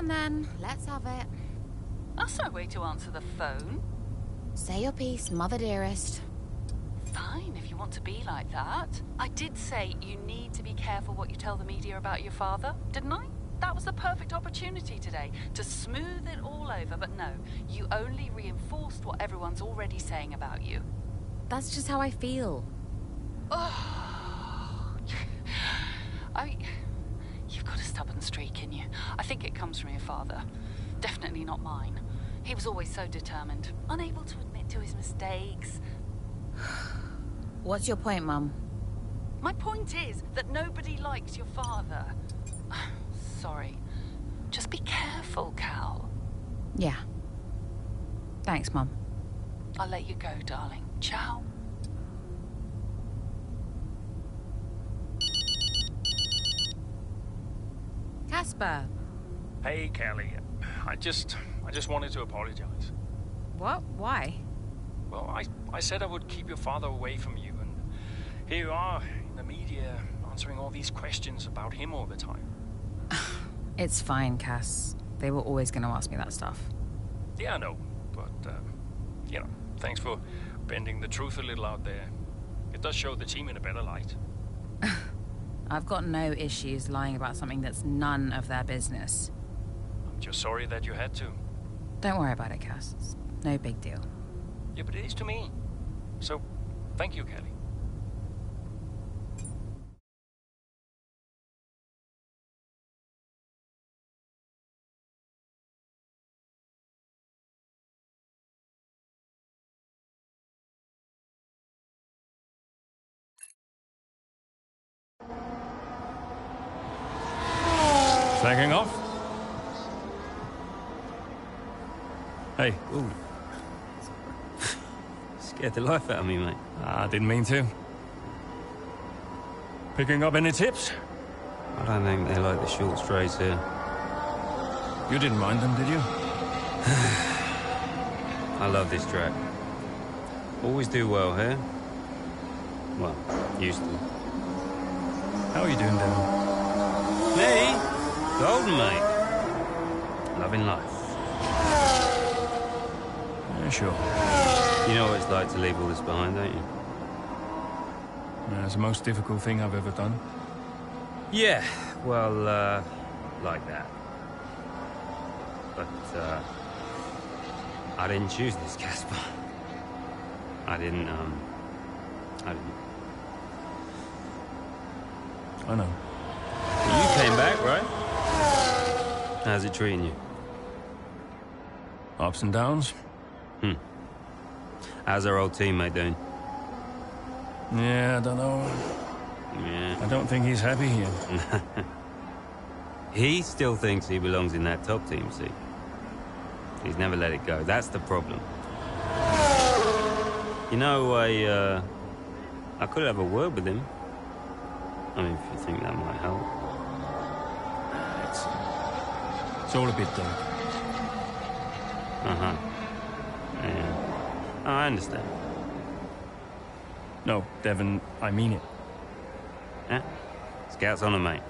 on then, let's have it. That's no way to answer the phone. Say your piece, mother dearest. Fine, if you want to be like that. I did say you need to be careful what you tell the media about your father, didn't I? That was the perfect opportunity today to smooth it all over, but no, you only reinforced what everyone's already saying about you. That's just how I feel. Oh, you've got a stubborn streak in you. I think it comes from your father. Definitely not mine. He was always so determined, unable to admit to his mistakes. What's your point, Mum? My point is that nobody likes your father. Sorry. Just be careful, Cal. Yeah. Thanks, Mum. I'll let you go, darling. Ciao. Casper. Hey, Kelly. I just wanted to apologize. What? Why? Well, I said I would keep your father away from you, and here you are in the media answering all these questions about him all the time. It's fine, Cass. They were always going to ask me that stuff. Yeah, I know, but, you know, thanks for bending the truth a little out there. It does show the team in a better light. I've got no issues lying about something that's none of their business. I'm just sorry that you had to. Don't worry about it, Cass. It's no big deal. Yeah, but it is to me. So, thank you, Kelly. Flagging off? Hey. Ooh. Scared the life out of me, mate. I didn't mean to. Picking up any tips? I don't think they like the short strays here. You didn't mind them, did you? I love this track. Always do well here. Well, used to. How are you doing, Devon? Me? Golden, mate. Loving life. Yeah, sure. You know what it's like to leave all this behind, don't you? It's the most difficult thing I've ever done. Yeah, well, like that. But, I didn't choose this, Casper. I didn't. I know. You came back, right? How's it treating you? Ups and downs? How's our old teammate doing? Yeah, I don't know. Yeah. I don't think he's happy here. He still thinks he belongs in that top team, see? He's never let it go. That's the problem. You know, I could have a word with him. I mean, if you think that might help. It's all a bit dark. Uh-huh. Yeah. Oh, I understand. No, Devon, I mean it. Yeah? Scout's on him, mate.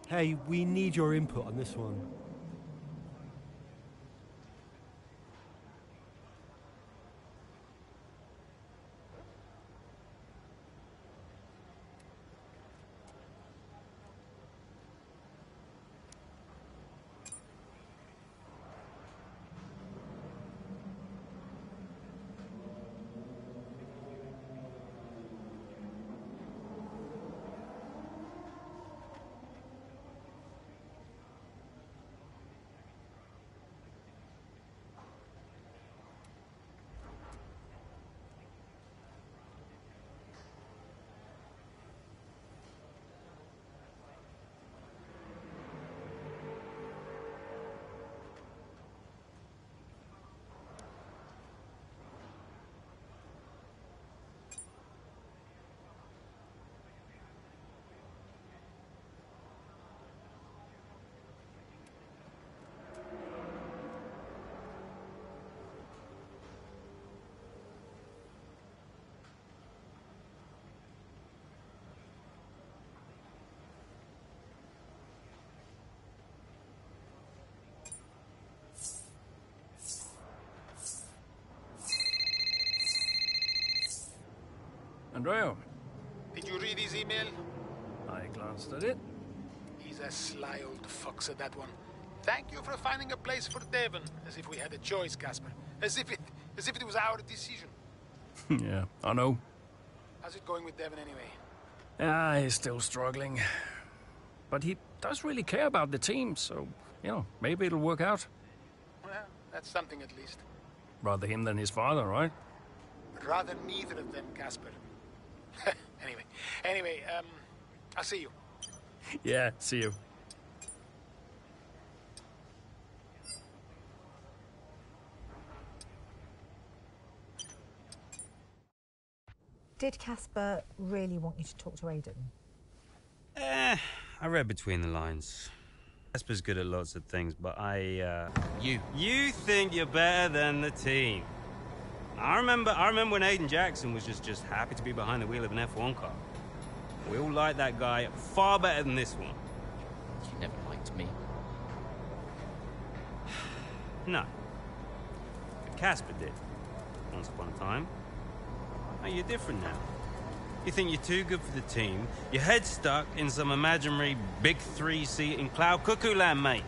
Hey, we need your input on this one. Andrea, Did you read his email? I glanced at it. He's a sly old fox at that one. Thank you for finding a place for Devon. As if we had a choice, Casper. As if it was our decision. Yeah, I know. How's it going with Devon anyway? Ah, he's still struggling. But he does really care about the team, so, maybe it'll work out. Well, that's something at least. Rather him than his father, right? Rather neither of them, Casper. Anyway, I'll see you. Yeah, see you. Did Casper really want you to talk to Aiden? I read between the lines. Casper's good at lots of things, but You think you're better than the team. I remember when Aiden Jackson was just happy to be behind the wheel of an F1 car. We all like that guy far better than this one. You never liked me. No. But Casper did. Once upon a time. Oh, you're different now. You think you're too good for the team. Your head's stuck in some imaginary big 3-seat in cloud cuckoo land, mate.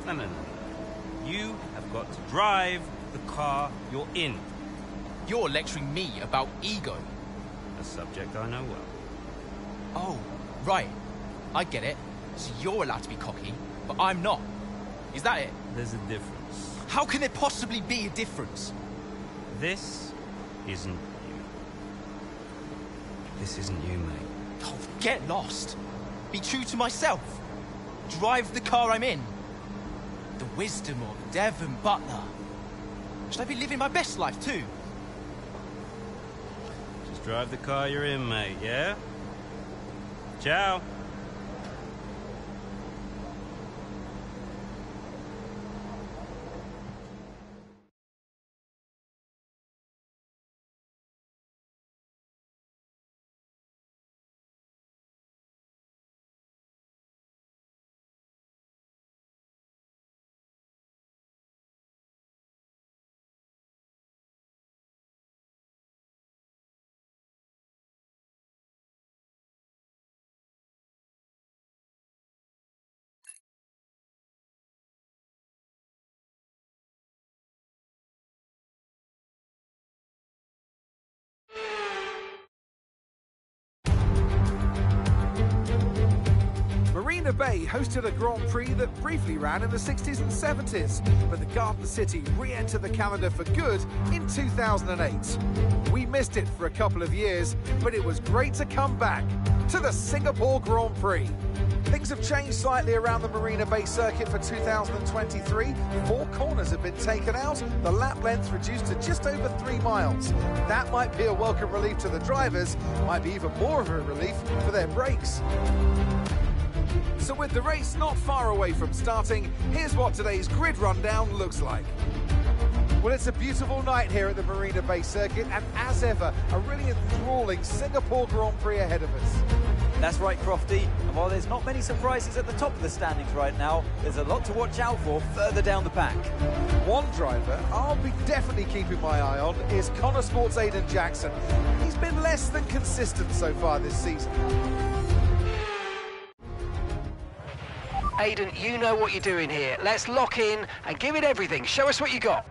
No. You have got to drive the car you're in. You're lecturing me about ego. A subject I know well. Oh, right. I get it. So you're allowed to be cocky, but I'm not. Is that it? There's a difference. How can there possibly be a difference? This isn't you. This isn't you, mate. Oh, get lost. Be true to myself. Drive the car I'm in. The wisdom of Devon Butler. Should I be living my best life too? Just drive the car you're in, mate, yeah? Ciao. Marina Bay hosted a Grand Prix that briefly ran in the 60s and 70s, but the Garden City re-entered the calendar for good in 2008. We missed it for a couple of years, but it was great to come back to the Singapore Grand Prix. Things have changed slightly around the Marina Bay circuit for 2023. 4 corners have been taken out, the lap length reduced to just over 3 miles. That might be a welcome relief to the drivers, might be even more of a relief for their brakes. So with the race not far away from starting, here's what today's grid rundown looks like. Well, it's a beautiful night here at the Marina Bay circuit, and as ever, a really enthralling Singapore Grand Prix ahead of us. That's right, Crofty, and while there's not many surprises at the top of the standings right now, there's a lot to watch out for further down the pack. One driver I'll be definitely keeping my eye on is Connor Sports' Aiden Jackson. He's been less than consistent so far this season. Aiden, you know what you're doing here. Let's lock in and give it everything. Show us what you got.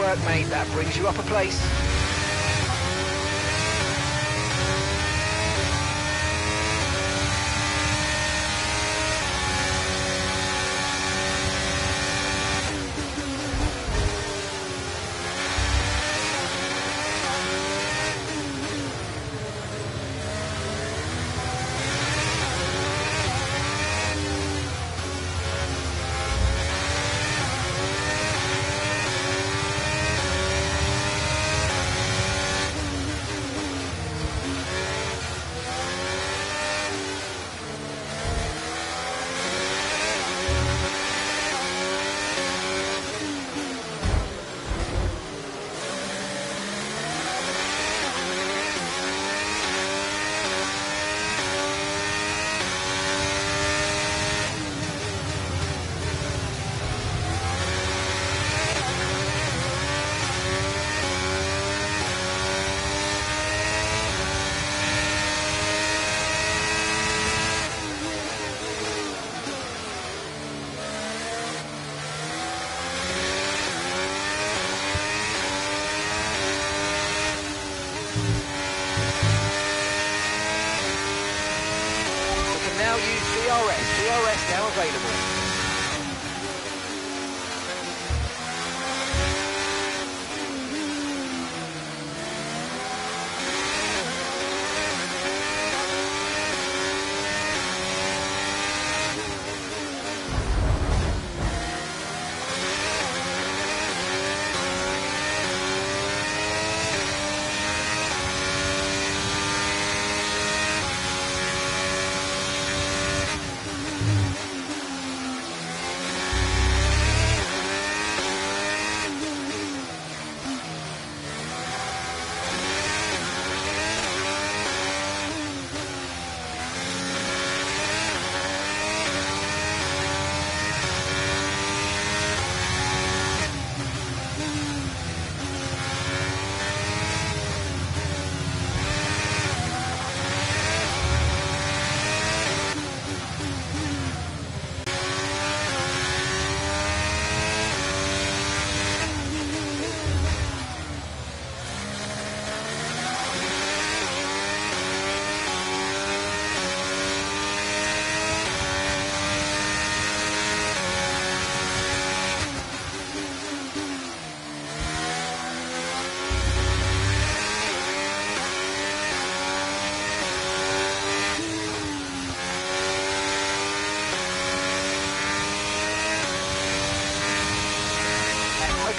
work, mate. That brings you up a place. Now use DRS now available.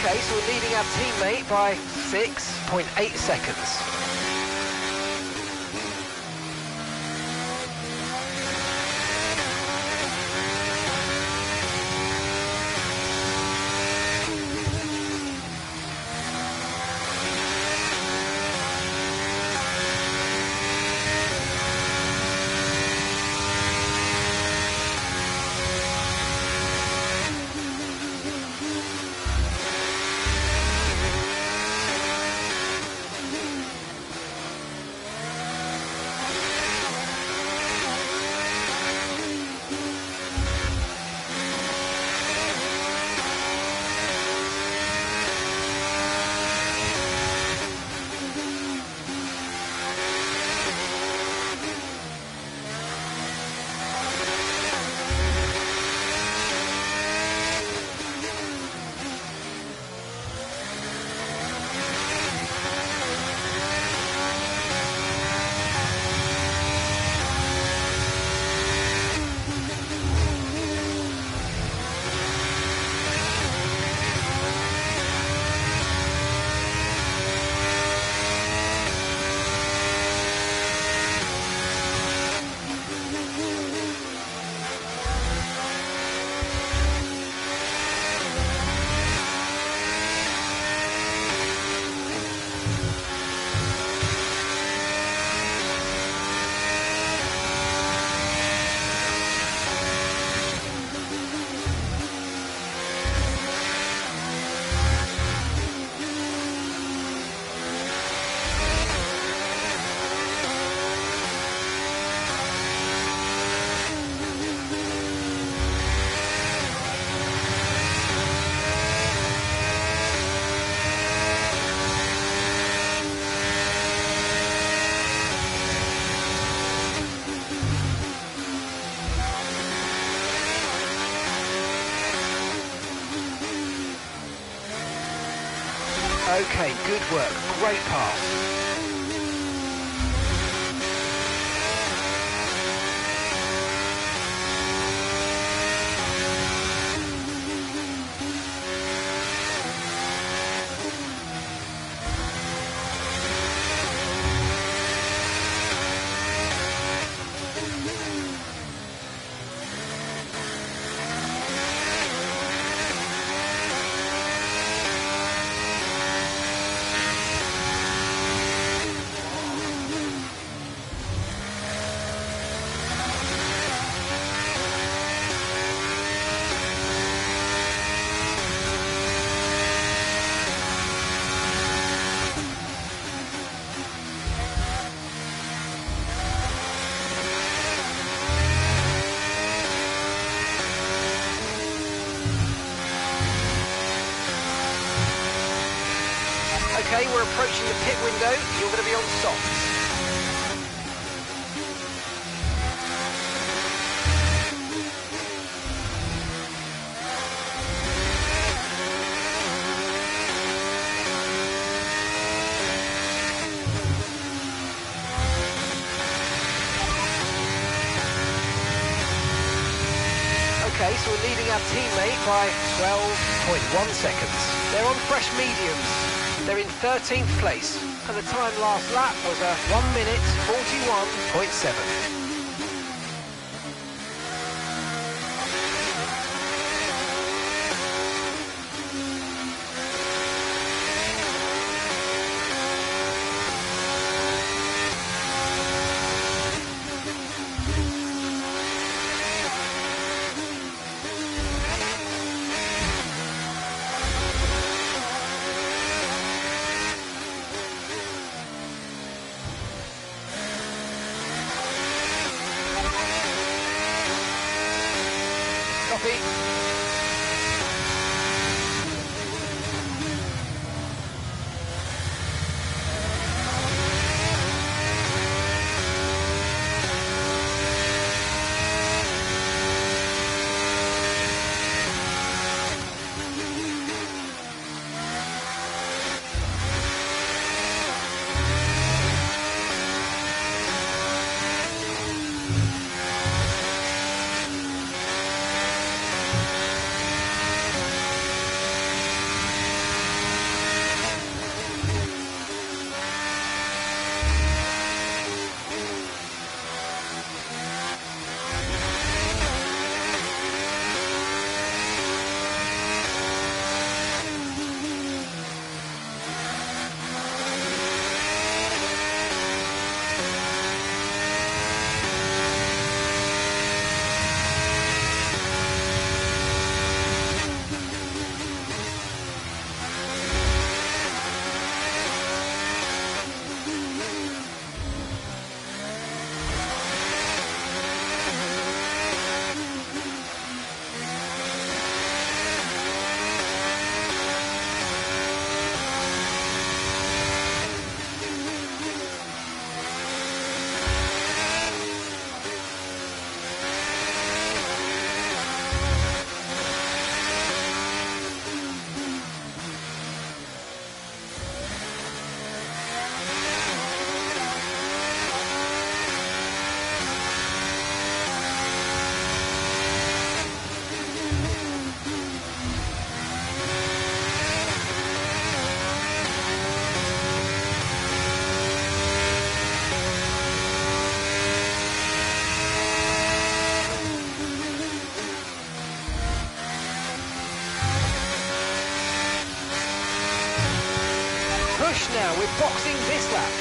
Okay, so we're leading our teammate by 6.8 seconds. Okay, good work. Great pass. Okay, we're approaching the pit window. You're going to be on softs. Okay, so we're leading our teammate by 12.1 seconds. They're on fresh mediums. They're in 13th place, and the time last lap was a 1 minute 41.7. Copy. Push now, we're boxing this lap.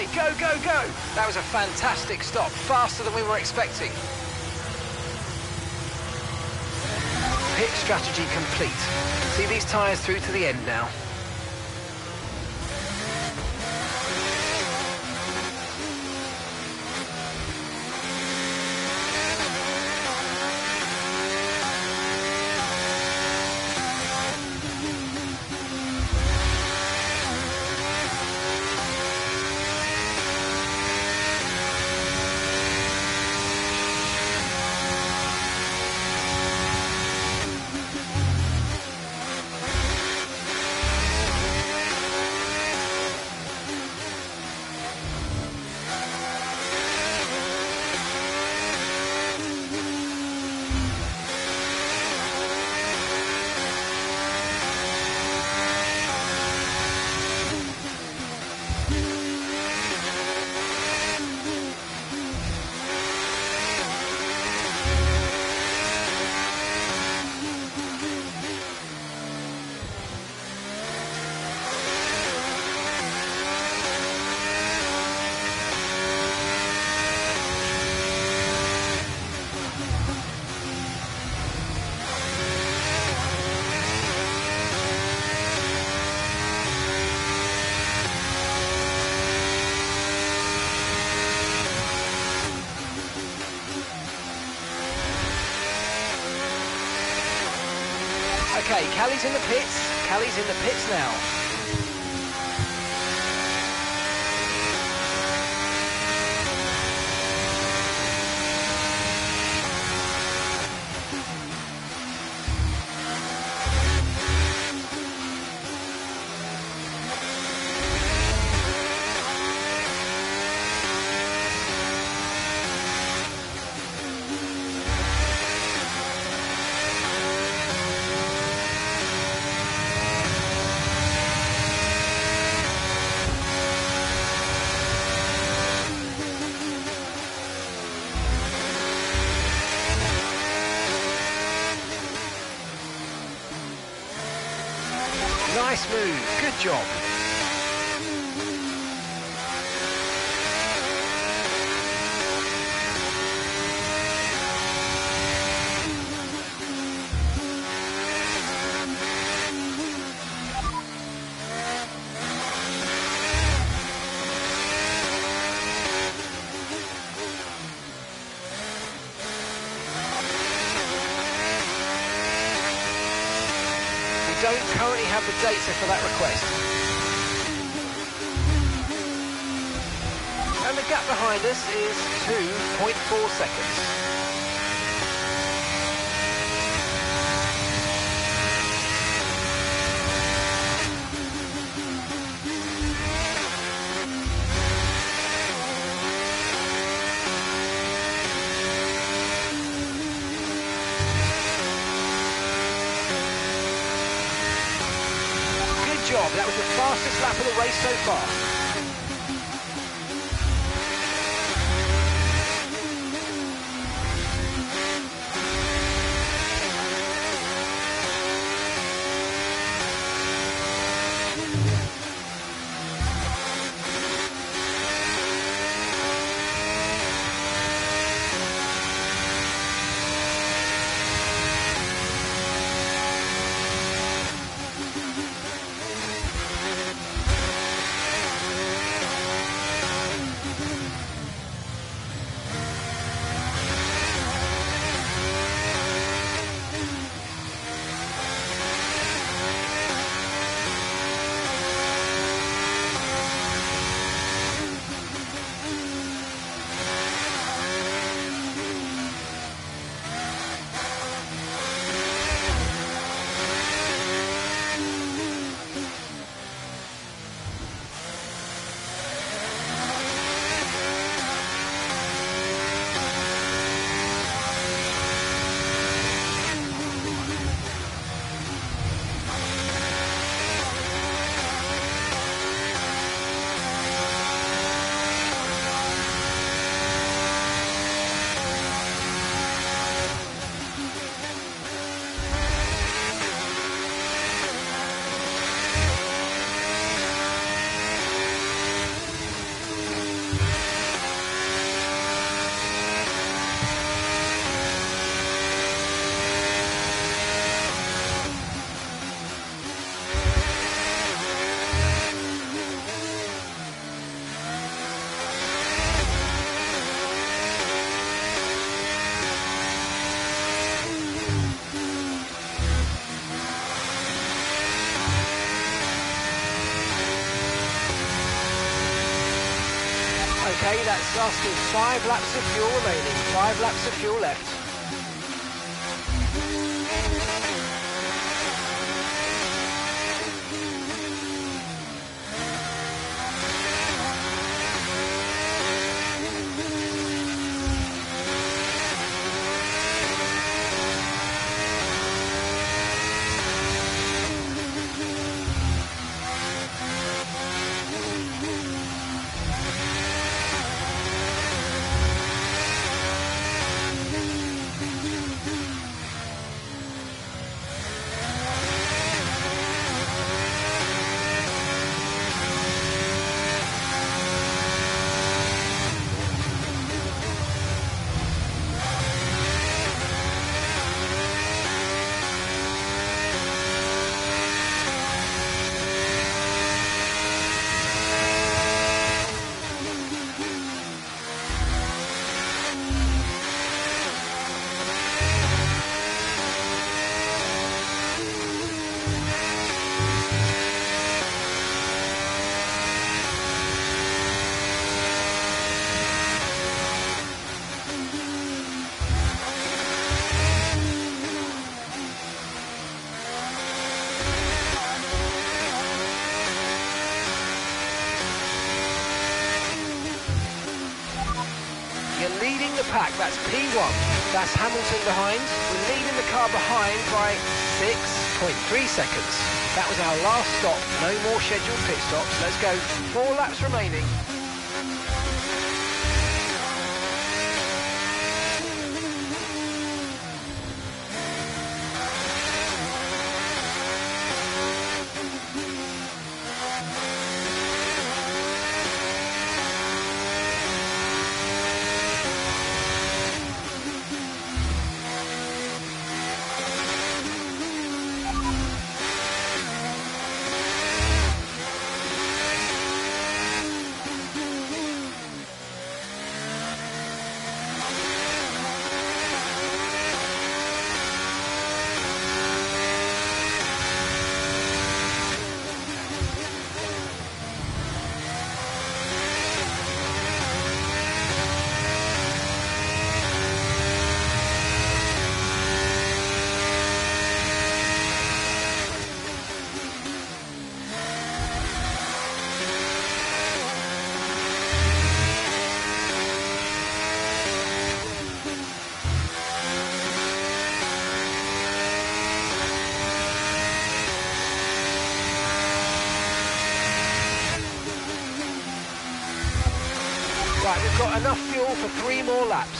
Okay, go, go, go! That was a fantastic stop, faster than we were expecting. Pit strategy complete. See these tyres through to the end now. Okay, Callie's in the pits. Callie's in the pits now. Nice move, good job. Don't currently have the data for that request. And the gap behind us is 2.4 seconds. That was the fastest lap of the race so far. Okay, that's us with 5 laps of fuel remaining. 5 laps of fuel left. You're leading the pack, that's P1. That's Hamilton behind. We're leading the car behind by 6.3 seconds. That was our last stop. No more scheduled pit stops. Let's go. 4 laps remaining. Right, we've got enough fuel for 3 more laps.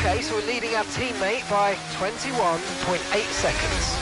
Okay, so we're leading our teammate by 21.8 seconds.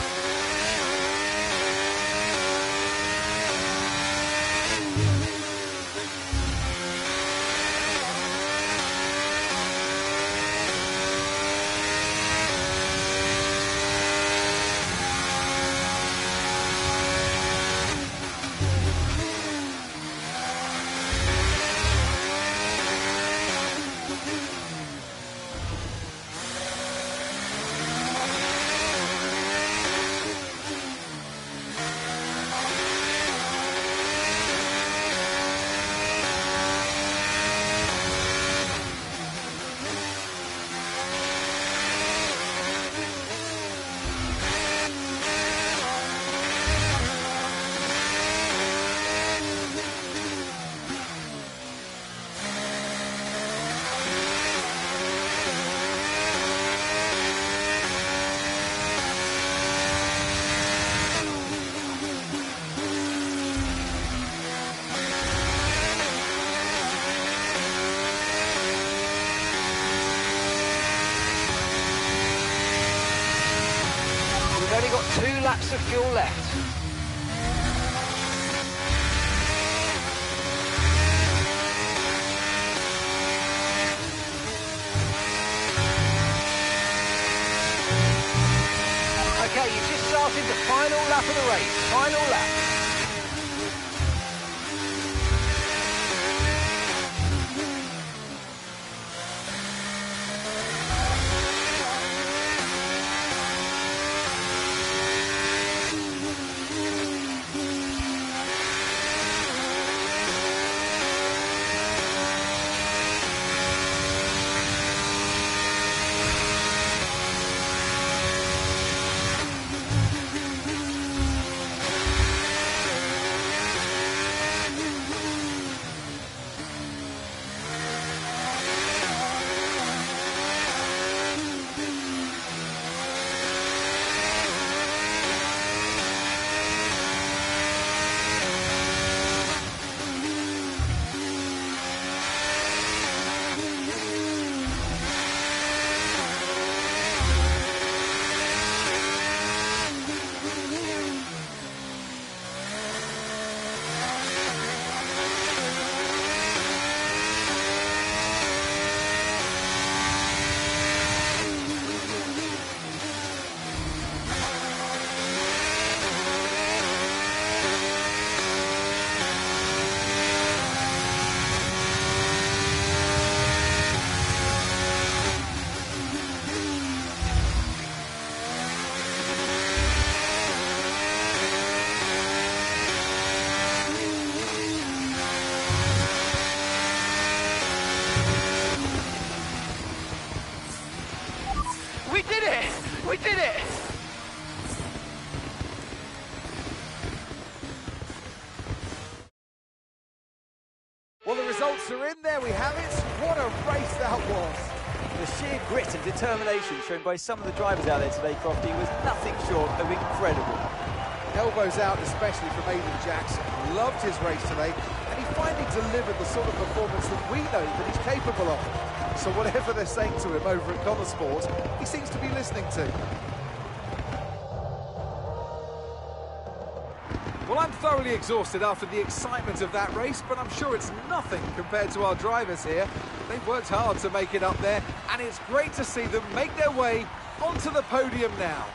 laps of fuel left. Okay, you've just started the final lap of the race. Final lap. We did it! We did it! Well, the results are in. There we have it. What a race that was. The sheer grit and determination shown by some of the drivers out there today, Crofty, was nothing short of incredible. Elbows out, especially from Aidan Jackson. Loved his race today, and he finally delivered the sort of performance that we know that he's capable of. So whatever they're saying to him over at Connor Sport, he seems to be listening to. Well, I'm thoroughly exhausted after the excitement of that race, but I'm sure it's nothing compared to our drivers here. They've worked hard to make it up there, and it's great to see them make their way onto the podium now.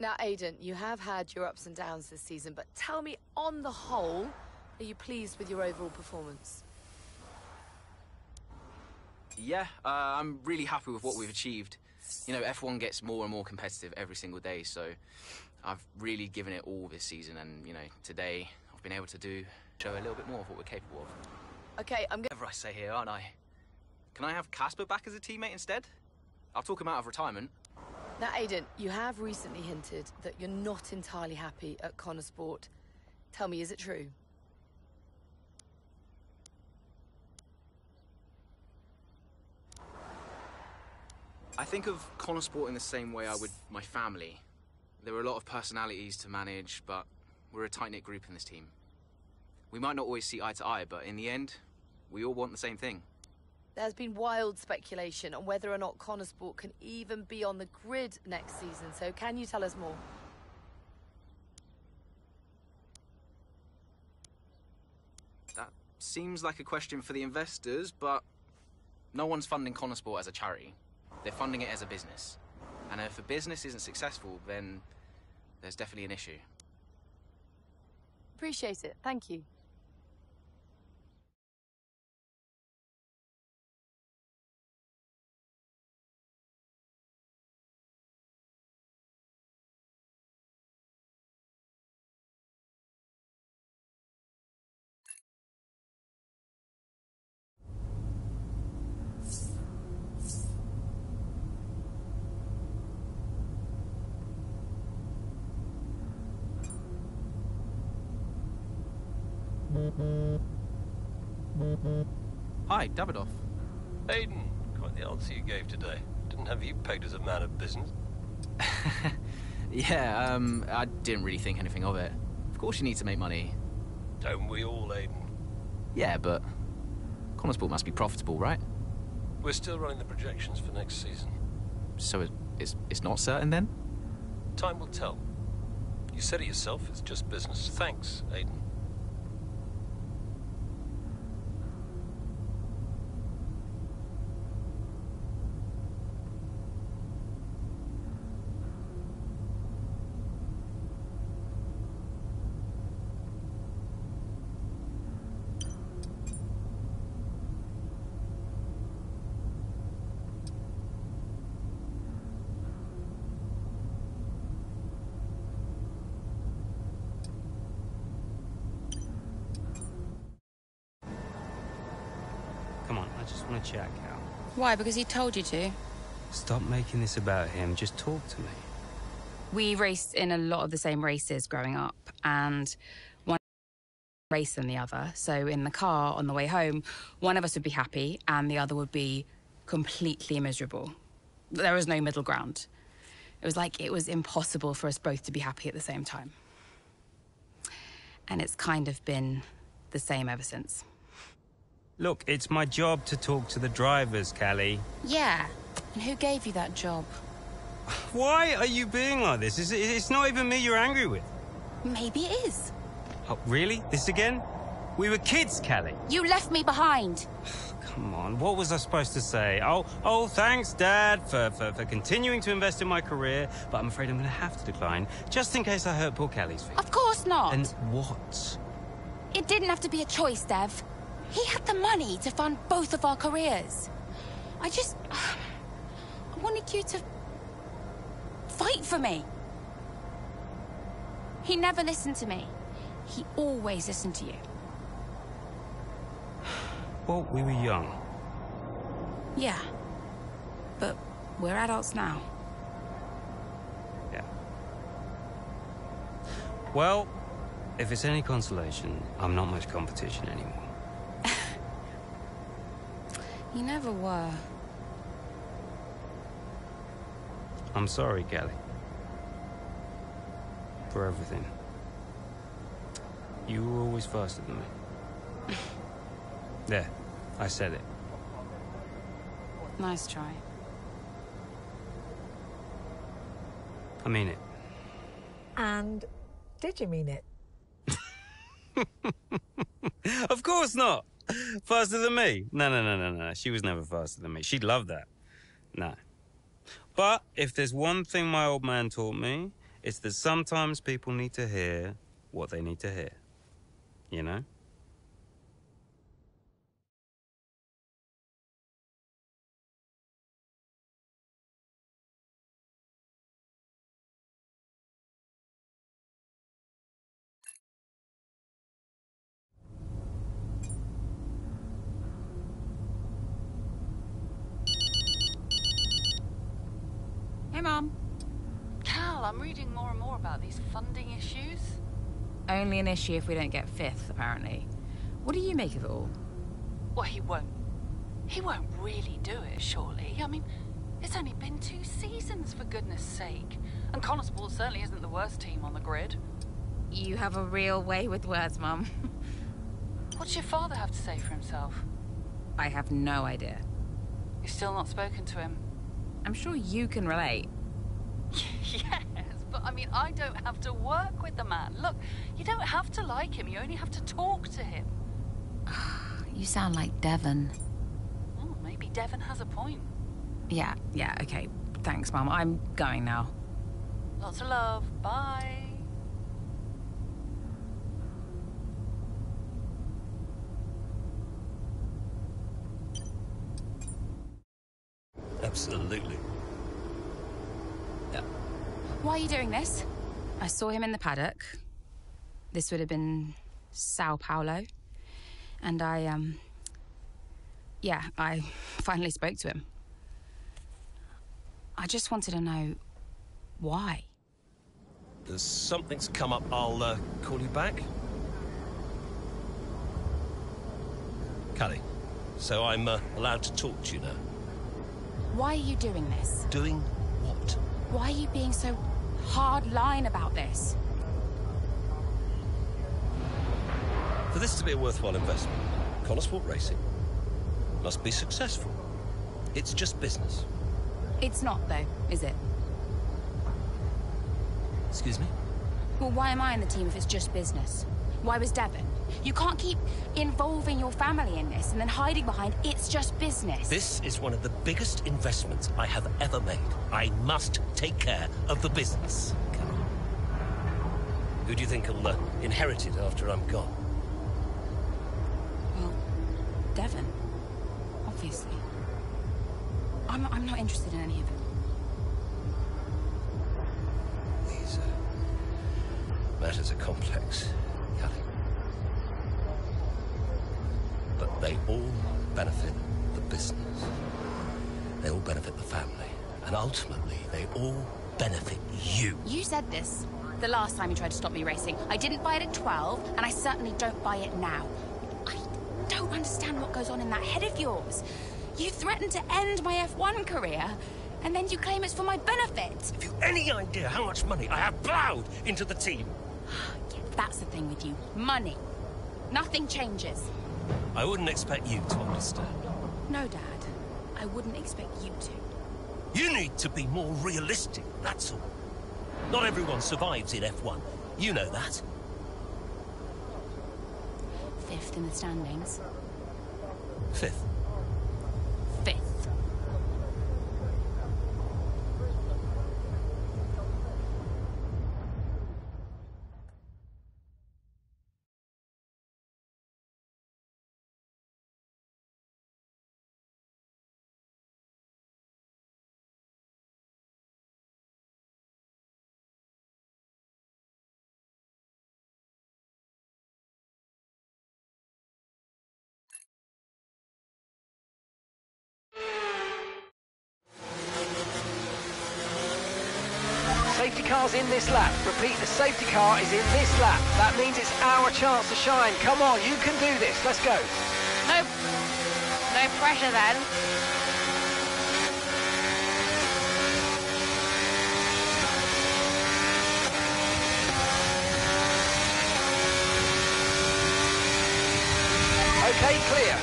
Now, Aidan, you have had your ups and downs this season, but tell me, on the whole, are you pleased with your overall performance? Yeah, I'm really happy with what we've achieved. You know, F1 gets more and more competitive every single day, so I've really given it all this season, and, you know, today I've been able to show a little bit more of what we're capable of. Okay, I'm Whatever I say here, aren't I? Can I have Casper back as a teammate instead? I'll talk him out of retirement. Now, Aidan, you have recently hinted that you're not entirely happy at Connor Sport. Tell me, is it true? I think of Connor Sport in the same way I would my family. There are a lot of personalities to manage, but we're a tight-knit group in this team. We might not always see eye to eye, but in the end, we all want the same thing. There's been wild speculation on whether or not Connor Sport can even be on the grid next season, so can you tell us more? That seems like a question for the investors, but no one's funding Connor Sport as a charity. They're funding it as a business. And if a business isn't successful, then there's definitely an issue. Appreciate it. Thank you. Hi, Davidoff. Aidan, quite the answer you gave today. Didn't have you pegged as a man of business. Yeah, I didn't really think anything of it. Of course you need to make money. Don't we all, Aiden? Yeah, but Connor Sport must be profitable, right? We're still running the projections for next season. So it's not certain then? Time will tell. You said it yourself, it's just business. Thanks, Aiden. Come on, I just want to chat, Cal. Why? Because he told you to? Stop making this about him. Just talk to me. We raced in a lot of the same races growing up, and one race than the other. So in the car on the way home, one of us would be happy and the other would be completely miserable. There was no middle ground. It was like it was impossible for us both to be happy at the same time. And it's kind of been the same ever since. Look, it's my job to talk to the drivers, Callie. Yeah. And who gave you that job? Why are you being like this? It's not even me you're angry with. Maybe it is. Oh, really? This again? We were kids, Callie. You left me behind. Come on, what was I supposed to say? Oh, thanks, Dad, for continuing to invest in my career, but I'm afraid I'm going to have to decline, just in case I hurt poor Callie's feelings. Of course not. And what? It didn't have to be a choice, Dev. He had the money to fund both of our careers. I wanted you to fight for me. He never listened to me. He always listened to you. Well, we were young. Yeah. But we're adults now. Yeah. Well, if it's any consolation, I'm not much competition anymore. You never were. I'm sorry, Callie. For everything. You were always faster than me. There, I said it. Nice try. I mean it. And did you mean it? Of course not! Faster than me? No. She was never faster than me. She'd love that. No. But if there's one thing my old man taught me, it's that sometimes people need to hear what they need to hear. You know? Hey, Mom. Cal, I'm reading more and more about these funding issues. Only an issue if we don't get fifth, apparently. What do you make of it all? Well, he won't really do it, surely. I mean, it's only been 2 seasons, for goodness sake. And Connor Sport certainly isn't the worst team on the grid. You have a real way with words, Mum. What's your father have to say for himself? I have no idea. You've still not spoken to him? I'm sure you can relate. Yes, but I mean, I don't have to work with the man. Look, you don't have to like him, you only have to talk to him. You sound like Devon. Oh, maybe Devon has a point. Yeah, okay. Thanks, Mum. I'm going now. Lots of love. Bye. Absolutely. Yeah. Why are you doing this? I saw him in the paddock. This would have been Sao Paulo. And I finally spoke to him. I just wanted to know why. Something's come up. I'll call you back. Callie, so I'm allowed to talk to you now. Why are you doing this? Doing what? Why are you being so hard-line about this? For this to be a worthwhile investment, Connosport Racing must be successful. It's just business. It's not, though, is it? Excuse me? Well, why am I in the team if it's just business? Why was Devon? You can't keep involving your family in this and then hiding behind it's just business. This is one of the biggest investments I have ever made. I must take care of the business. Who do you think will inherit it after I'm gone? Well, Devon. Obviously. I'm not interested in any of it. These matters are complex, Callie. But they all benefit the business. They all benefit the family. And ultimately, they all benefit you. You said this the last time you tried to stop me racing. I didn't buy it at 12, and I certainly don't buy it now. I don't understand what goes on in that head of yours. You threatened to end my F1 career, and then you claim it's for my benefit. Have you any idea how much money I have plowed into the team? Yeah, that's the thing with you. Money. Nothing changes. I wouldn't expect you to understand. No, Dad. I wouldn't expect you to. You need to be more realistic, that's all. Not everyone survives in F1. You know that. 5th in the standings. 5th. 5th. Safety car's in this lap. Repeat, the safety car is in this lap. That means it's our chance to shine. Come on, you can do this. Let's go. No pressure then. Okay, clear.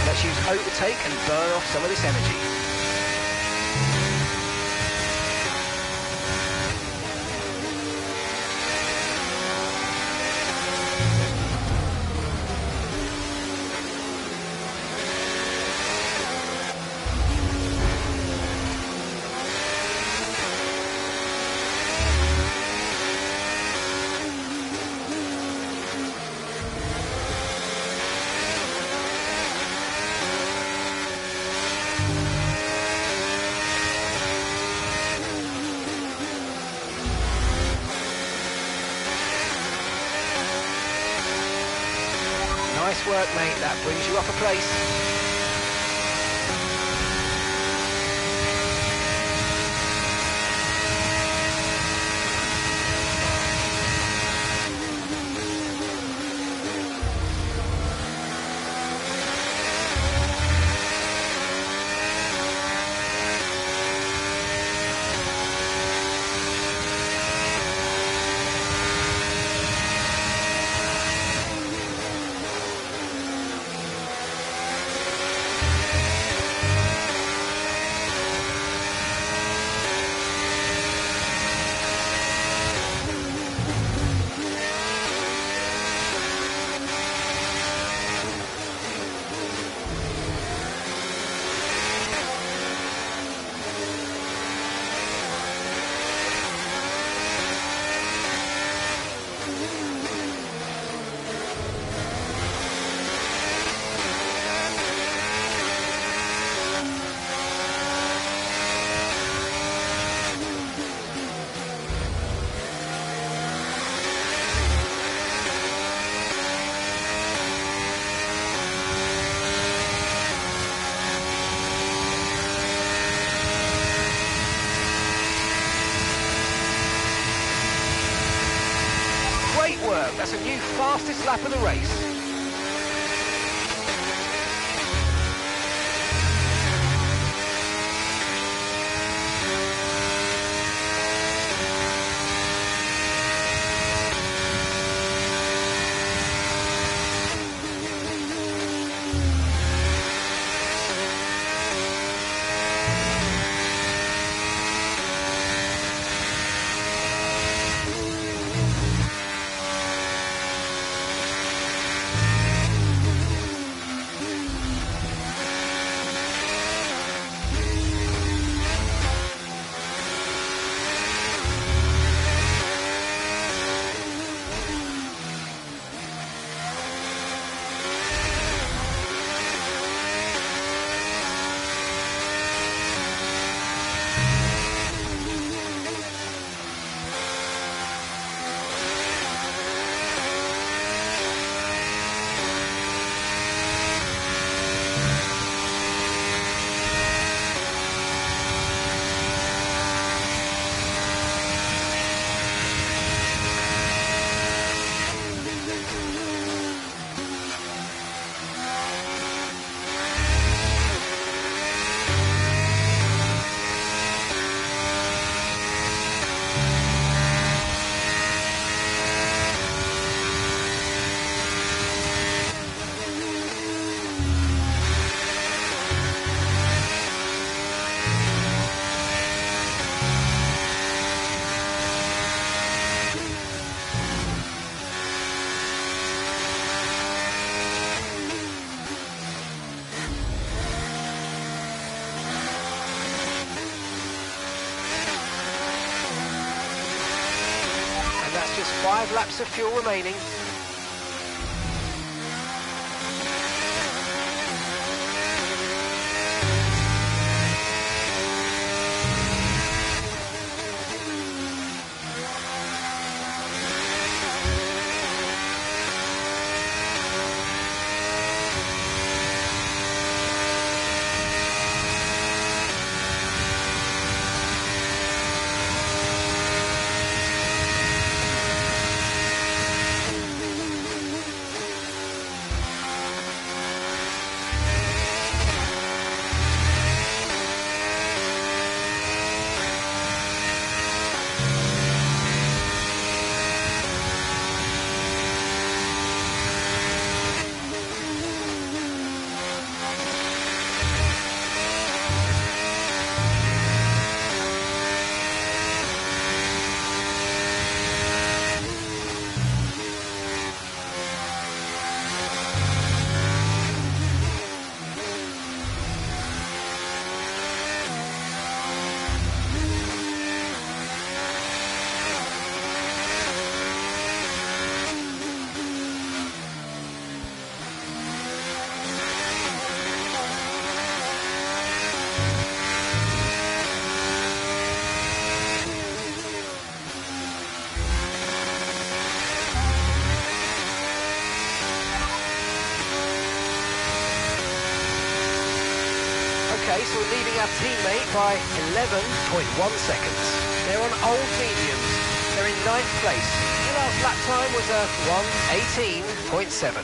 Let's use overtake and burn off some of this energy. Nice work, mate. That brings you up a place. new fastest lap of the race. Just 5 laps of fuel remaining. Okay, so we're leading our teammate by 11.1 seconds. They're on old mediums. They're in 9th place. Their last lap time was a 1:18.7.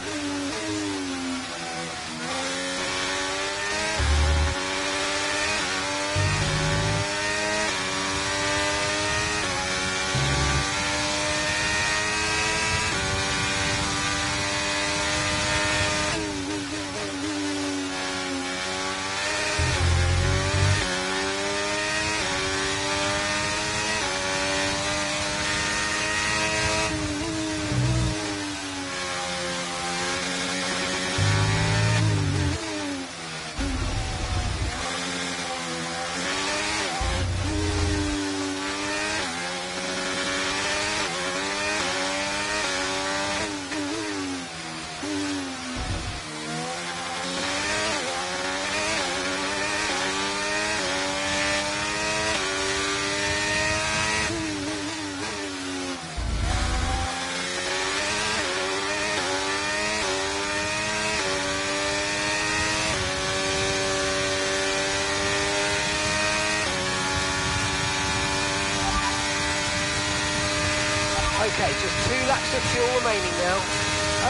Okay, just 2 laps of fuel remaining now.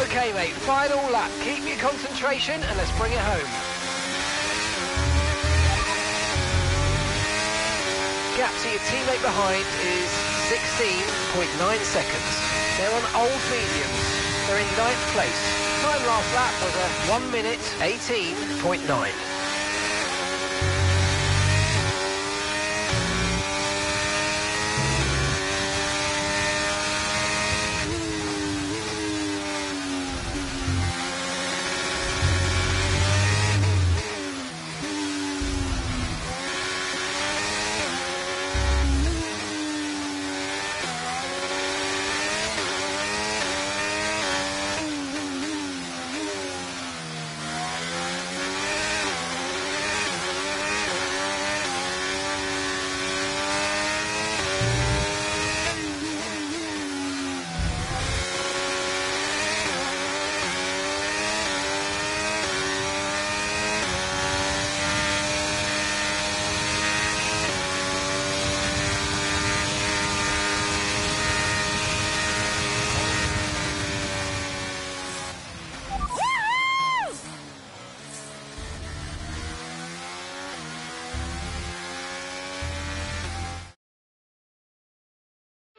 Okay, mate, final lap. Keep your concentration and let's bring it home. Gap to your teammate behind is 16.9 seconds. They're on old mediums. They're in 9th place. Time last lap was a 1 minute 18.9.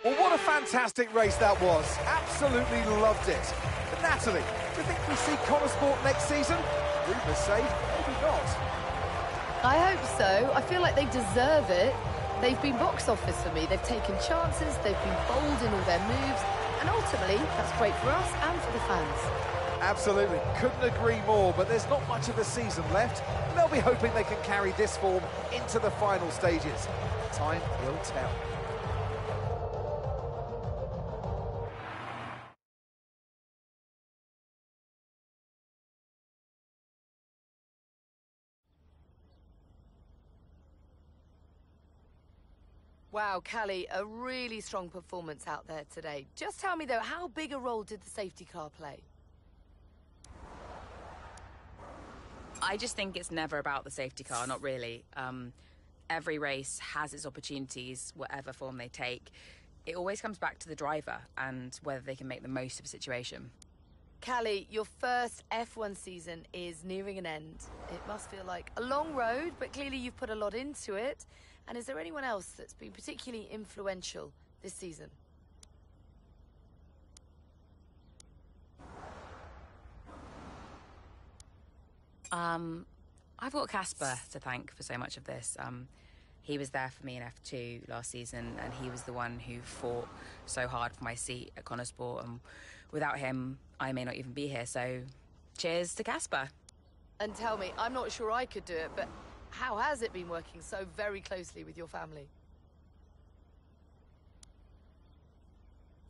Well, what a fantastic race that was. Absolutely loved it. But Natalie, do you think we see Connorsport next season? Rumours say maybe not. I hope so. I feel like they deserve it. They've been box office for me. They've taken chances, they've been bold in all their moves, and ultimately, that's great for us and for the fans. Absolutely, couldn't agree more, but there's not much of the season left, and they'll be hoping they can carry this form into the final stages. Time will tell. Wow, Callie, a really strong performance out there today. Just tell me, though, how big a role did the safety car play? I just think it's never about the safety car, not really. Every race has its opportunities, whatever form they take. It always comes back to the driver and whether they can make the most of a situation. Callie, your first F1 season is nearing an end. It must feel like a long road, but clearly you've put a lot into it. And is there anyone else that's been particularly influential this season? I've got Casper to thank for so much of this. He was there for me in F2 last season, and he was the one who fought so hard for my seat at Connorsport, and without him, I may not even be here, so cheers to Casper. And tell me, I'm not sure I could do it, but how has it been working so very closely with your family?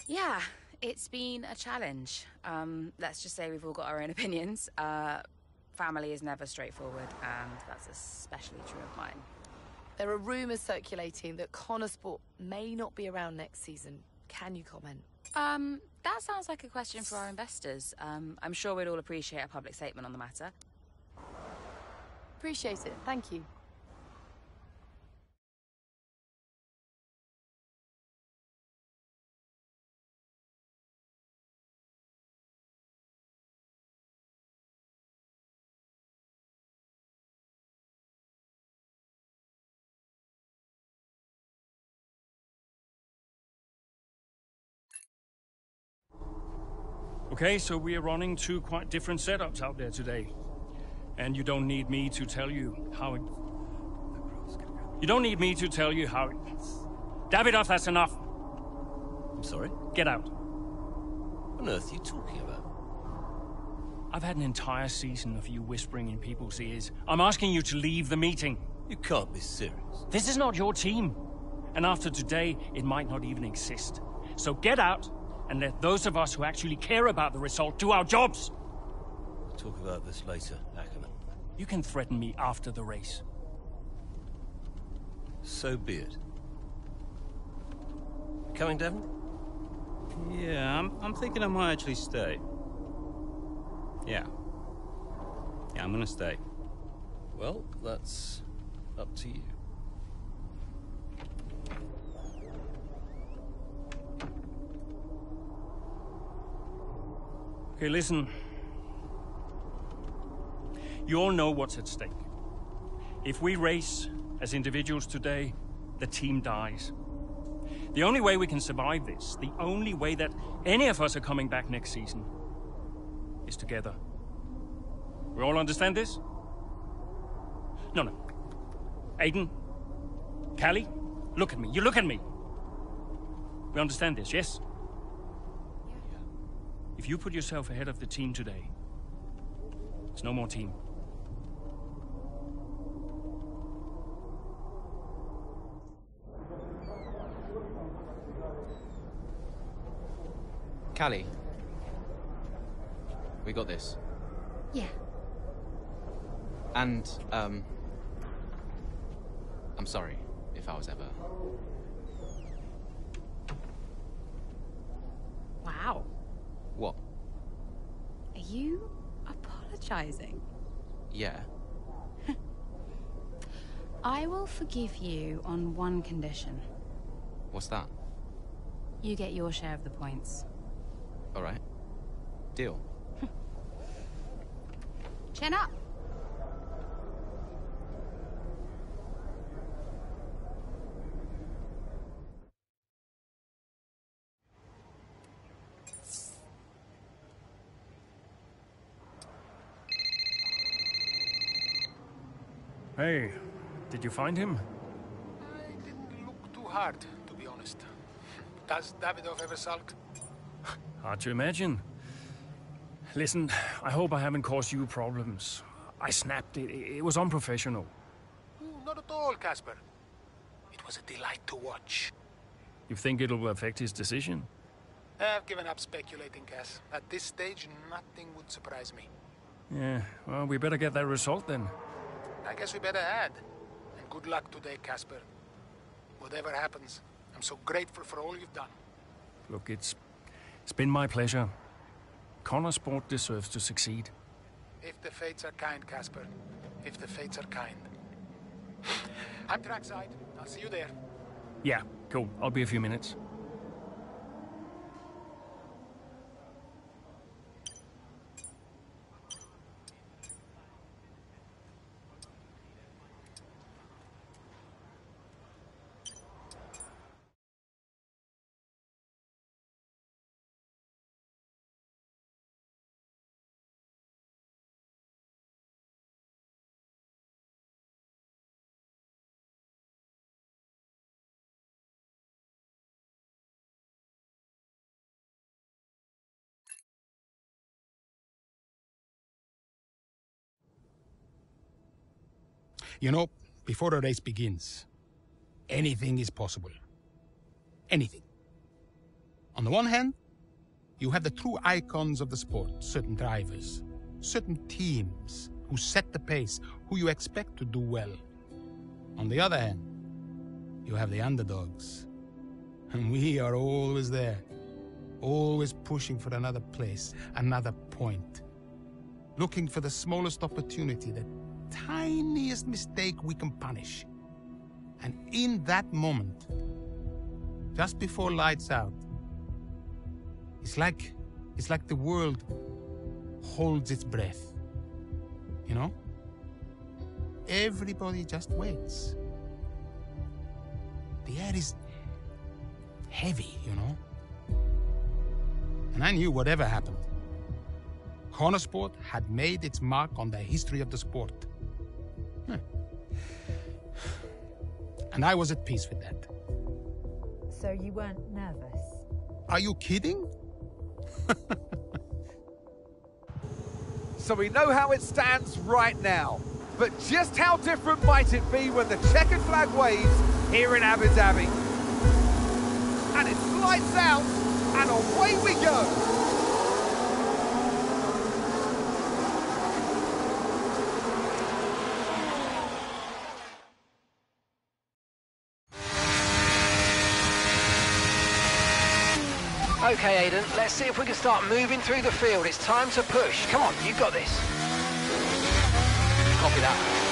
Yeah, it's been a challenge. Let's just say we've all got our own opinions. Family is never straightforward, and that's especially true of mine. There are rumours circulating that Connorsport may not be around next season. Can you comment? That sounds like a question for our investors. I'm sure we'd all appreciate a public statement on the matter. Appreciate it. Thank you. Okay, so we are running 2 quite different setups out there today. And you don't need me to tell you how it... You don't need me to tell you how it... Davidoff, that's enough. I'm sorry? Get out. What on earth are you talking about? I've had an entire season of you whispering in people's ears. I'm asking you to leave the meeting. You can't be serious. This is not your team. And after today, it might not even exist. So get out and let those of us who actually care about the result do our jobs. We'll talk about this later, Ackerman. You can threaten me after the race. So be it. Coming, Devon? Yeah, I'm thinking I might actually stay. Yeah, I'm gonna stay. Well, that's up to you. Okay, listen. You all know what's at stake. If we race as individuals today, the team dies. The only way we can survive this, the only way that any of us are coming back next season, is together. We all understand this? No. Aiden, Callie, look at me. You look at me. We understand this, yes? Yeah. If you put yourself ahead of the team today, there's no more team. Callie, we got this. Yeah. And, I'm sorry if I was ever... Wow. What? Are you apologizing? Yeah. I will forgive you on one condition. What's that? You get your share of the points. All right. Deal. Chin up. Hey, did you find him? I didn't look too hard, to be honest. Does Davidov ever sulk? Hard to imagine. Listen, I hope I haven't caused you problems. I snapped it. It was unprofessional. Not at all, Casper. It was a delight to watch. You think it'll affect his decision? I've given up speculating, Cass. At this stage, nothing would surprise me. Yeah, well, we better get that result then. I guess we better add. And good luck today, Casper. Whatever happens, I'm so grateful for all you've done. Look, it's been my pleasure. Connor Sport deserves to succeed. If the fates are kind, Casper. If the fates are kind. I'm trackside. I'll see you there. Yeah, cool. I'll be a few minutes. You know, before a race begins, anything is possible. Anything. On the one hand, you have the true icons of the sport, certain drivers, certain teams who set the pace, who you expect to do well. On the other hand, you have the underdogs. And we are always there, always pushing for another place, another point. Looking for the smallest opportunity, the tiniest mistake we can punish. And in that moment, just before lights out, it's like the world holds its breath. You know? Everybody just waits. The air is heavy, you know? And I knew whatever happened, Cornersport had made its mark on the history of the sport. And I was at peace with that. So you weren't nervous? Are you kidding? So we know how it stands right now. But just how different might it be when the checkered flag waves here in Abu Dhabi? And it's lights out, and away we go! Okay, Aiden, let's see if we can start moving through the field. It's time to push. Come on, you've got this. Copy that.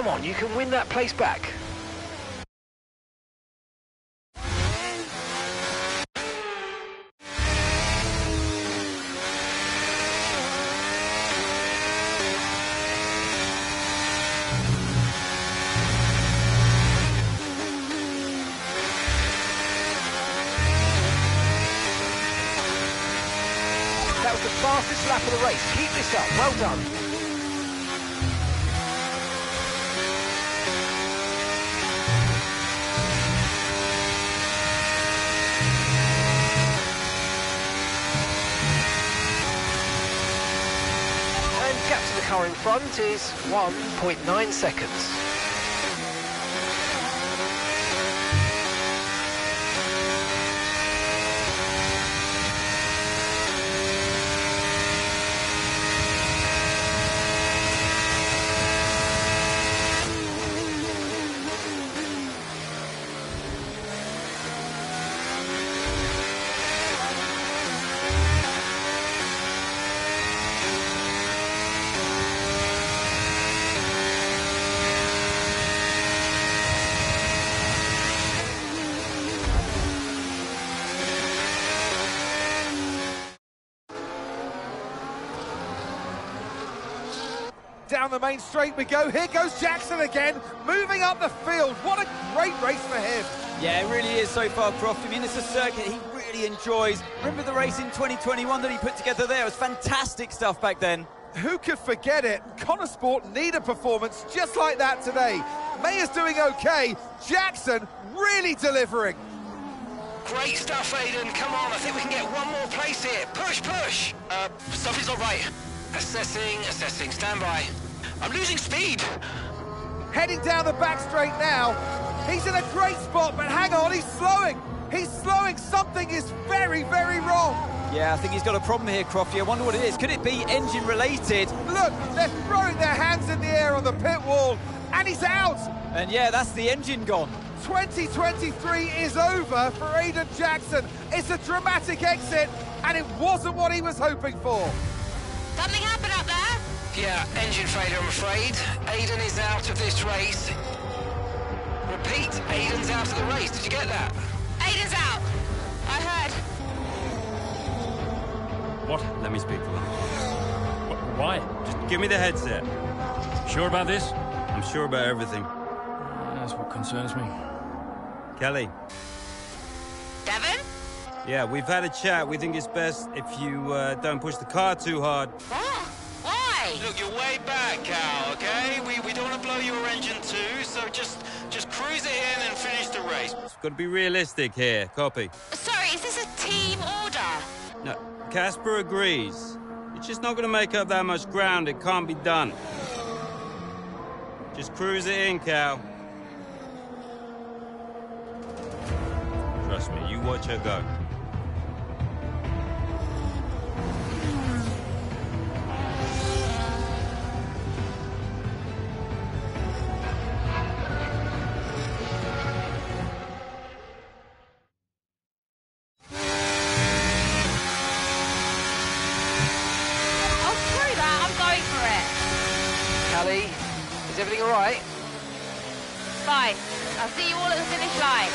Come on, you can win that place back. That was the fastest lap of the race. Keep this up. Well done. And gap to the car in front is 1.9 seconds. Down the main straight we go. Here goes Jackson again, moving up the field. What a great race for him. Yeah, it really is so far, Croft. I mean, it's a circuit he really enjoys. Remember the race in 2021 that he put together there? It was fantastic stuff back then. Who could forget it? Connor Sport need a performance just like that today. Mayer's doing okay. Jackson really delivering. Great stuff, Aiden. Come on, I think we can get one more place here. Push, push. Something's not right. Assessing. Stand by. I'm losing speed. Heading down the back straight now. He's in a great spot, but hang on, he's slowing. He's slowing. Something is very, very wrong. Yeah, I think he's got a problem here, Crofty. I wonder what it is. Could it be engine related? Look, they're throwing their hands in the air on the pit wall, and he's out. And yeah, that's the engine gone. 2023 is over for Aiden Jackson. It's a dramatic exit, and it wasn't what he was hoping for. Something happened up there? Yeah, engine failure, I'm afraid. Aiden is out of this race. Repeat, Aiden's out of the race. Did you get that? Aiden's out. I heard. What? Let me speak to him. Why? Just give me the headset. Sure about this? I'm sure about everything. That's what concerns me. Kelly. Devon? Yeah, we've had a chat. We think it's best if you don't push the car too hard. What? Why? Look, you're way back, Cal, okay? We don't want to blow your engine too, so just cruise it in and finish the race. It's got to be realistic here. Copy. Sorry, is this a team order? No, Casper agrees. It's just not going to make up that much ground. It can't be done. Just cruise it in, Cal. Trust me, you watch her go. Callie, is everything all right? Fine. I'll see you all at the finish line.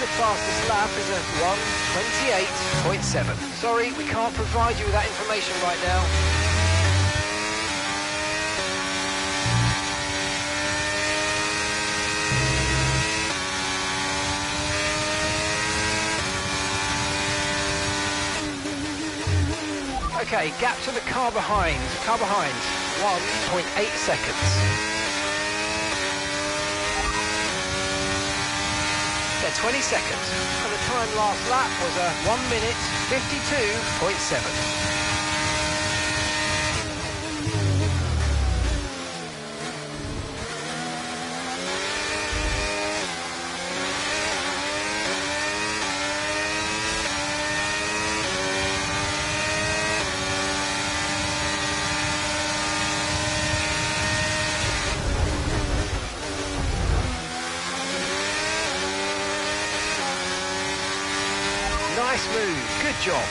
the fastest lap is a 1:28.7. Sorry, we can't provide you with that information right now. Okay, gap to the car behind. 1.8 seconds. They're 20 seconds, and the time last lap was a 1:52.7. Nice move, good job.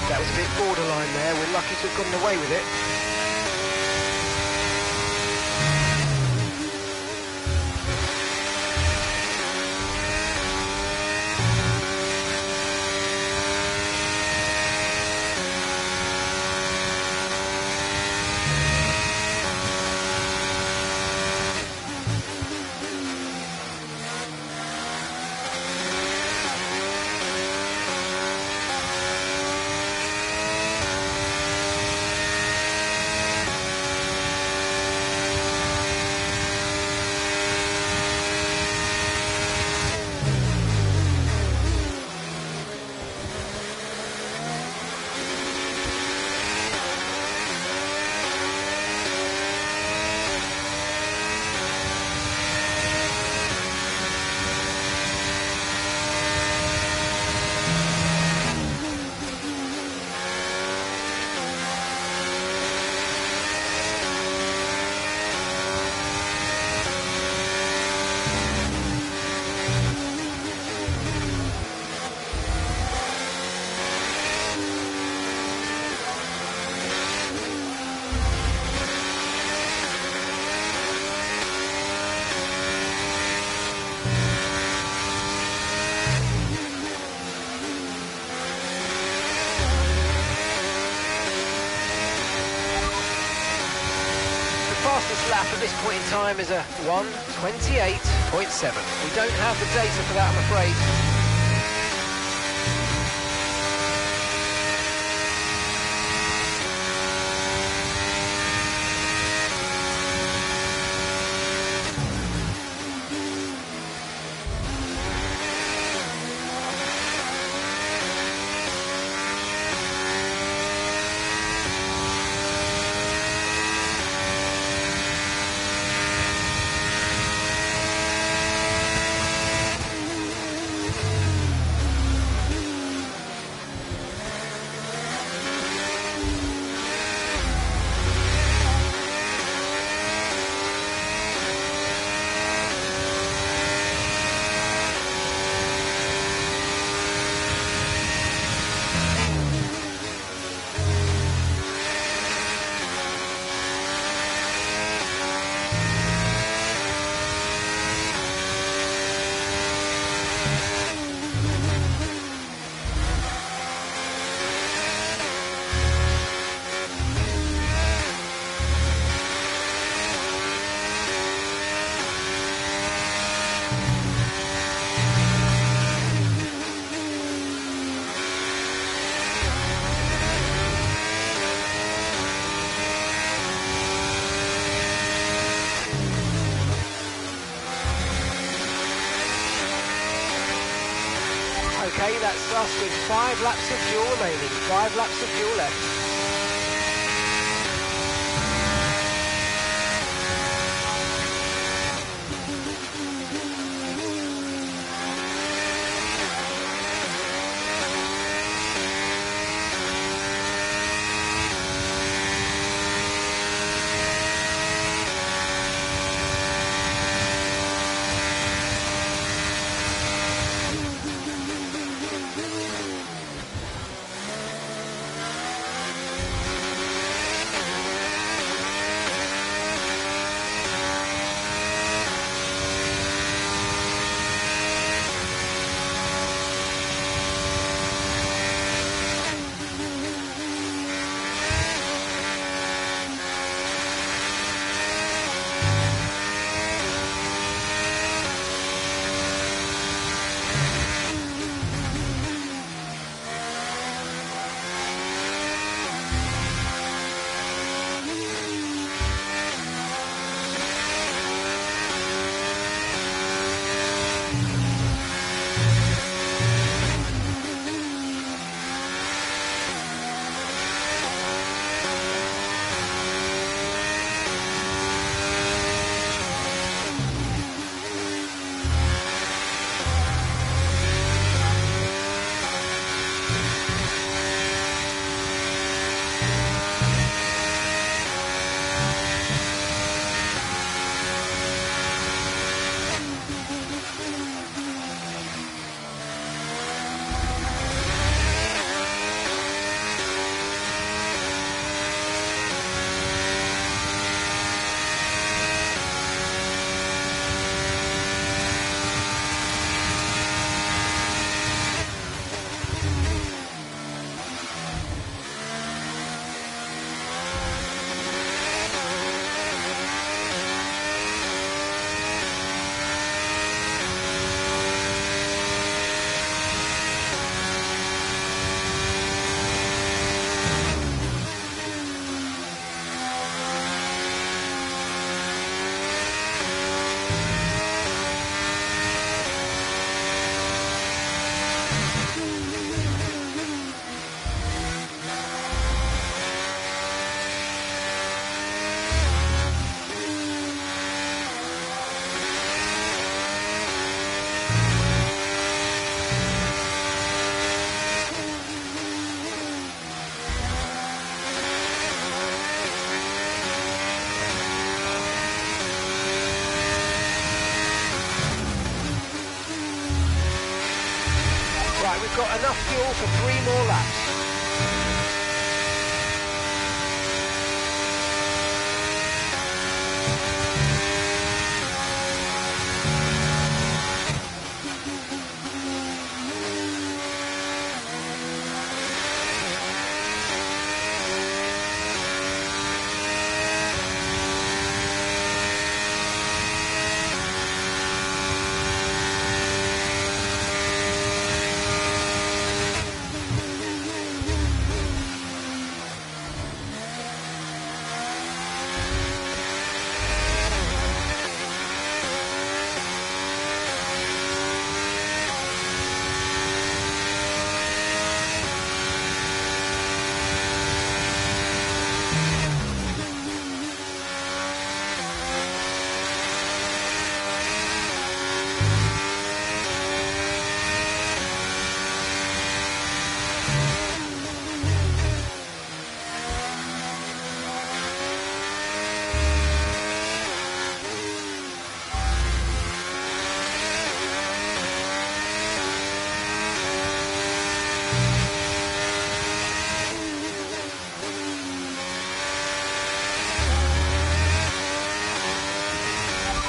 That was a bit borderline there, we're lucky to have gotten away with it. Fastest lap at this point in time is a 1:28.7. We don't have the data for that, I'm afraid. Okay, that's us with 5 laps of fuel remaining, 5 laps of fuel left. got enough fuel for 3 more laps.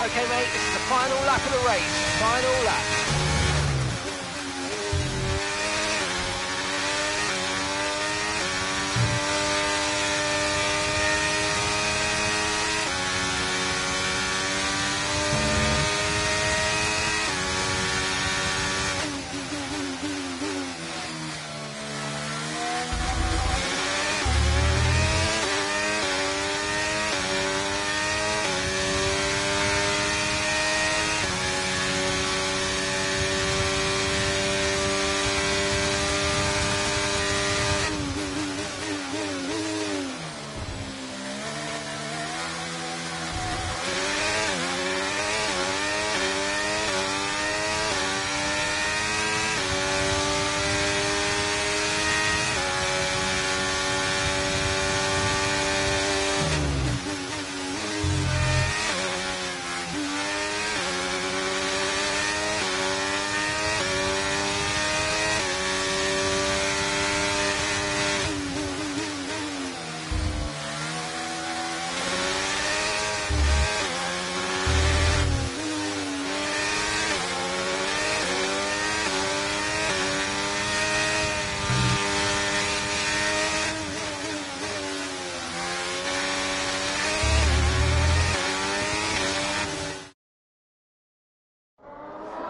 Okay, mate, this is the final lap of the race. Final lap.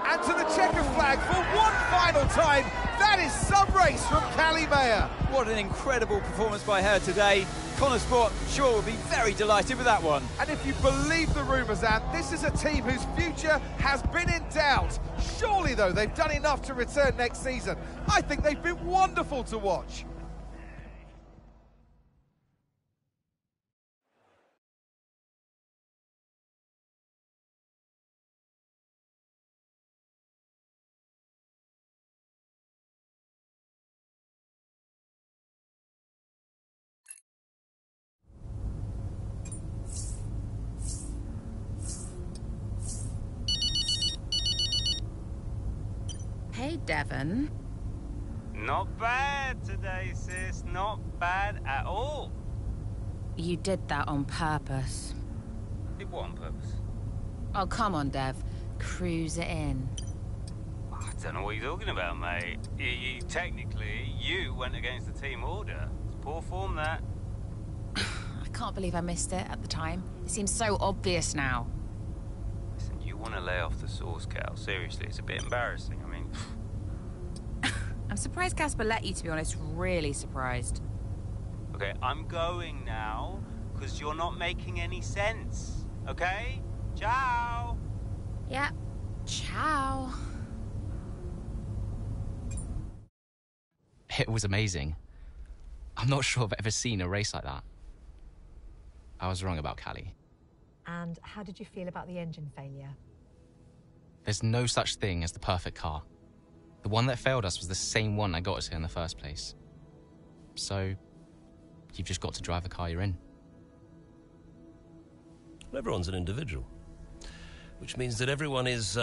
And to the checker flag for one final time. That is some race from Callie Mayer. What an incredible performance by her today. Connor Sport, sure, will be very delighted with that one. And if you believe the rumours, Ant, this is a team whose future has been in doubt. Surely, though, they've done enough to return next season. I think they've been wonderful to watch. Hey, Devon. Not bad today, sis. Not bad at all. You did that on purpose. Did what on purpose? Oh, come on, Dev. Cruise it in. I don't know what you're talking about, mate. Technically, you went against the team order. It's poor form, that. I can't believe I missed it at the time. It seems so obvious now. Listen, you want to lay off the sauce, Cal. Seriously, it's a bit embarrassing. I mean... I'm surprised Casper let you, to be honest. Really surprised. Okay, I'm going now, because you're not making any sense. Okay? Ciao! Yeah. Ciao. It was amazing. I'm not sure I've ever seen a race like that. I was wrong about Callie. And how did you feel about the engine failure? There's no such thing as the perfect car. The one that failed us was the same one that got us here in the first place. So, you've just got to drive the car you're in. Well, everyone's an individual, which means that everyone is,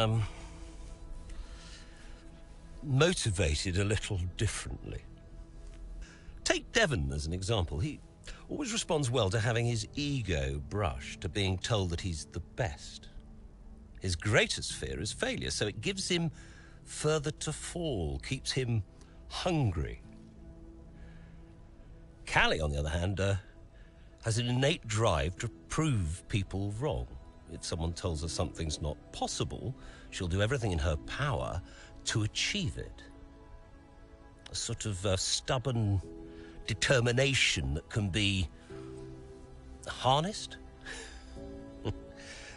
motivated a little differently. Take Devon as an example. He always responds well to having his ego brushed, to being told that he's the best. His greatest fear is failure, so it gives him further to fall, keeps him hungry. Callie, on the other hand, has an innate drive to prove people wrong. If someone tells her something's not possible, she'll do everything in her power to achieve it. A sort of stubborn determination that can be harnessed.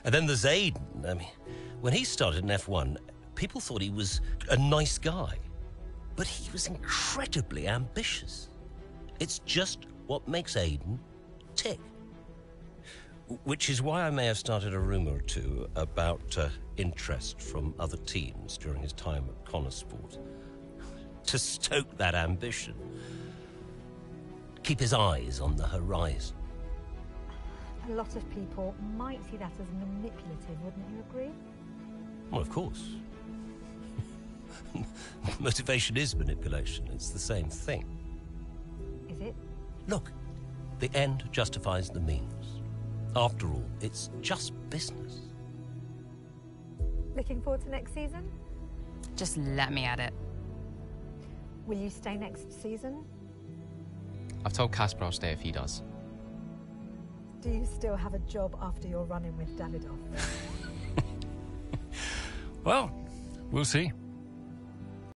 And then there's Aiden. I mean, when he started in F1, people thought he was a nice guy, but he was incredibly ambitious. It's just what makes Aiden tick. Which is why I may have started a rumour or two about interest from other teams during his time at Connorsport. To stoke that ambition. Keep his eyes on the horizon. A lot of people might see that as manipulative, wouldn't you agree? Well, of course. Motivation is manipulation. It's the same thing. Is it? Look, the end justifies the means. After all, it's just business. Looking forward to next season? Just let me at it. Will you stay next season? I've told Casper I'll stay if he does. Do you still have a job after your run-in with Davidoff? Well, we'll see.